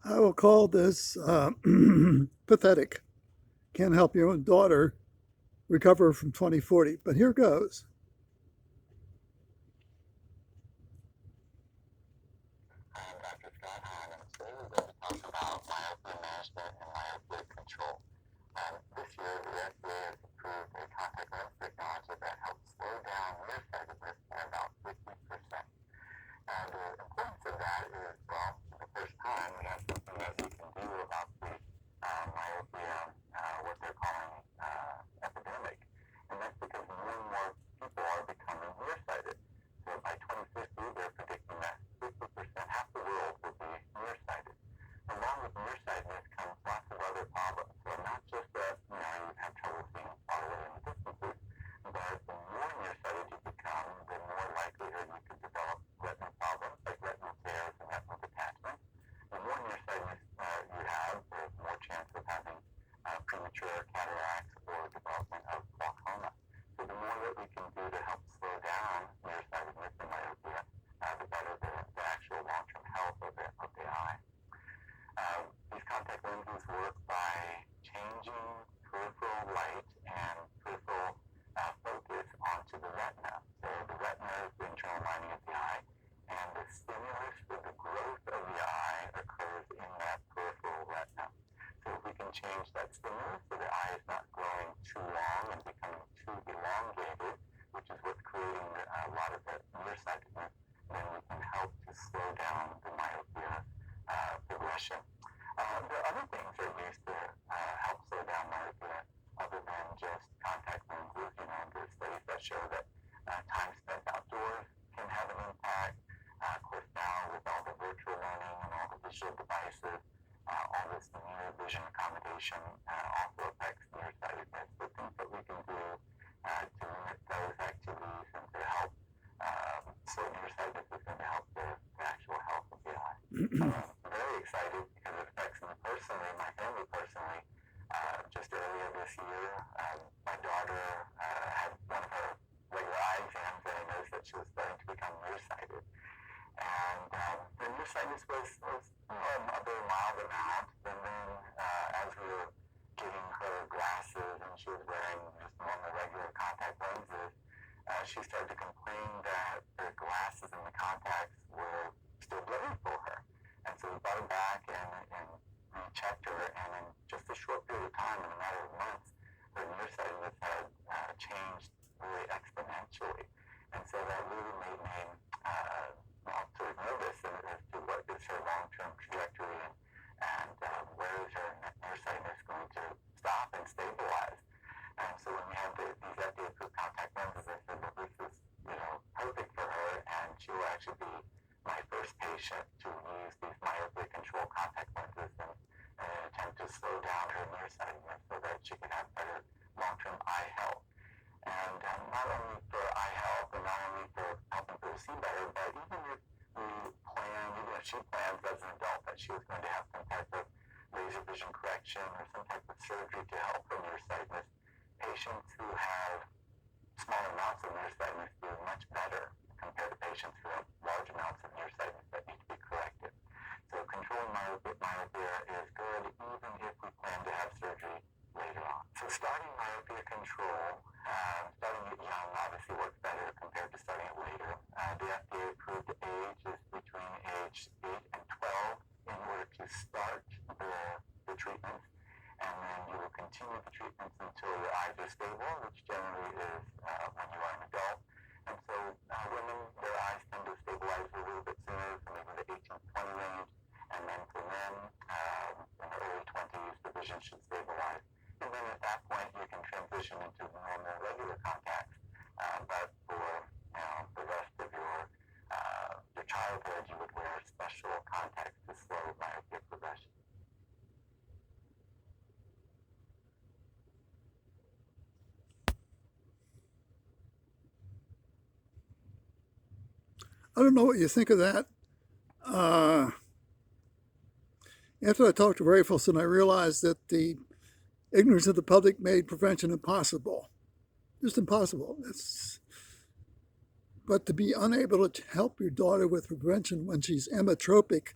I will call this pathetic. Can't help your own daughter recover from 2040, but here goes. Dr. Scott Hahn, and today we're going to talk about myopia management and myopia control. This year, the FDA has approved a contact lens technology that helps slow down nearsightedness by about 50%. And the importance of that is, well, for the first time, we have something that we can do about the myopia, what they're calling epidemic. And that's because more and more people are becoming nearsighted. So by 2050, they're predicting that 50%, half the world will be nearsighted. Along with nearsightedness comes lots of other problems. So not just that, you have trouble seeing far away in the distances, but the more nearsighted you become, the more likelihood you could develop retinal problems like retinal tears and retinal detachment. The more nearsightedness you have, the more chance of having premature cataracts or development of glaucoma. So the more that we can do to help slow down nearsightedness and myopia, the better the actual long-term health of the eye. These contact lenses work by changing peripheral light and peripheral focus onto the retina. So the retina is the internal lining of the eye, and the stimulus for the growth of the eye occurs in that peripheral retina. So if we can change that stimulus so the eye is not growing too long and becoming too elongated, which is what's creating a lot of the nearsightedness, then we can help to slow down the myopia progression. There are other things that are used to help slow down myopia other than just contact lenses. There's studies that show that time spent outdoors can have an impact. Of course, now with all the virtual learning and all the digital devices, all this near vision accommodation also affects nearsightedness. So things that we can do to limit those activities and to help slow nearsightedness is going to help the actual health of the eye. Very excited because it affects me personally, my family personally. Just earlier this year, my daughter had one of her regular eye exams and I noticed that she was starting to become nearsighted. And the nearsightedness was a very mild amount. And then as we were getting her glasses and she was wearing just normal regular contact lenses, she started to complain that the glasses and the contacts were still blurry for her. And so we brought her back and rechecked her, and in just a short period of time, in a matter of months, her nearsightedness had changed really exponentially. And so that really made me sort of nervous as to what is her long-term trajectory and where is her nearsightedness going to stop and stabilize. And so when we had these FDA-approved contact lenses, I said, well, this is perfect for her, and she will actually be my first patient to use these myopia control contact lenses in an attempt to slow down her nearsightedness so that she can have better long-term eye health. And not only for eye health and not only for helping her see better, but even if she plans as an adult that she was going to have some type of laser vision correction or some type of surgery to help her nearsightedness, patients who have small amounts of nearsightedness do much better compared to patients who have large amounts of nearsightedness that need to be corrected. So controlling myopia is good even if we plan to have surgery later on. So starting myopia control, starting it young obviously works better compared to starting it later. The FDA approved age is between age 8 and 12 in order to start the treatments. And then you will continue the treatments until your eyes are stable, which generally is when you are an adult. And so women, their eyes tend to stabilize a little bit sooner, so maybe the 18 to 20 range. And then for men, in the early 20s, the vision should stabilize. And then at that point, you can transition into normal, regular contacts. But for the rest of your childhood, you would wear special contacts to slow myopia progression. I don't know what you think of that. After I talked to Rafelson, I realized that the ignorance of the public made prevention impossible. Just impossible. But to be unable to help your daughter with prevention when she's emmetropic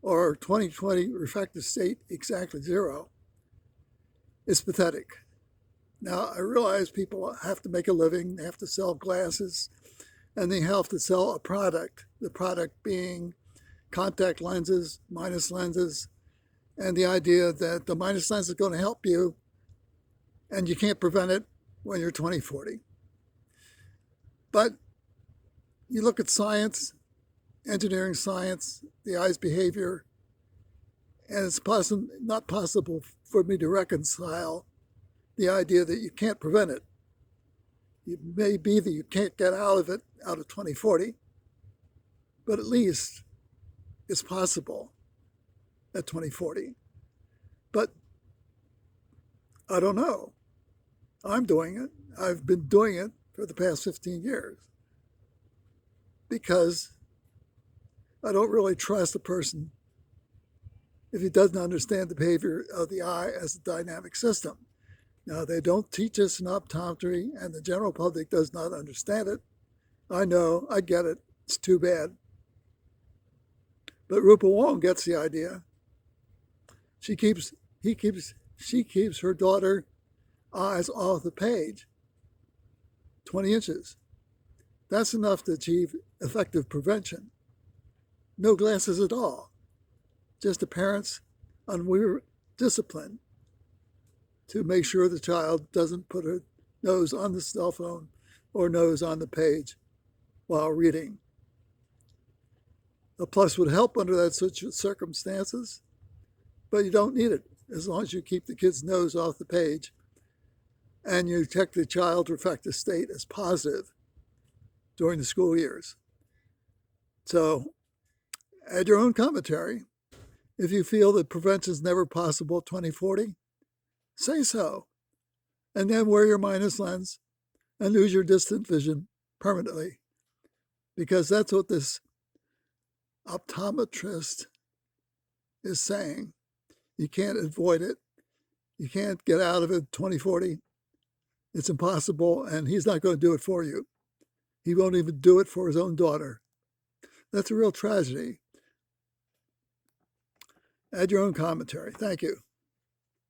or 20/20 refractive state exactly 0 is pathetic. Now, I realize people have to make a living, they have to sell glasses, and they have to sell a product, the product being contact lenses, minus lenses, and the idea that the minus lens is going to help you and you can't prevent it when you're 20/40. But you look at science, engineering science, the eye's behavior, and it's not possible for me to reconcile the idea that you can't prevent it. It may be that you can't get out of it out of 20/40, but at least it's possible at 20/40. But I don't know. I'm doing it. I've been doing it for the past 15 years because I don't really trust a person if he doesn't understand the behavior of the eye as a dynamic system. Now, they don't teach us in optometry, and the general public does not understand it. I know, I get it. It's too bad. But Rupa Wong gets the idea. She keeps her daughter eyes off the page, 20 inches. That's enough to achieve effective prevention. No glasses at all. Just the parents' unwearied discipline to make sure the child doesn't put her nose on the cell phone or nose on the page while reading. A plus would help under that circumstances, but you don't need it as long as you keep the kid's nose off the page and you check the child's refractive state as positive during the school years. So add your own commentary. If you feel that prevention is never possible at 20/40, say so. And then wear your minus lens and lose your distant vision permanently. Because that's what this optometrist is saying. You can't avoid it. You can't get out of it 20/40. It's impossible, and he's not going to do it for you. He won't even do it for his own daughter. That's a real tragedy. Add your own commentary. Thank you.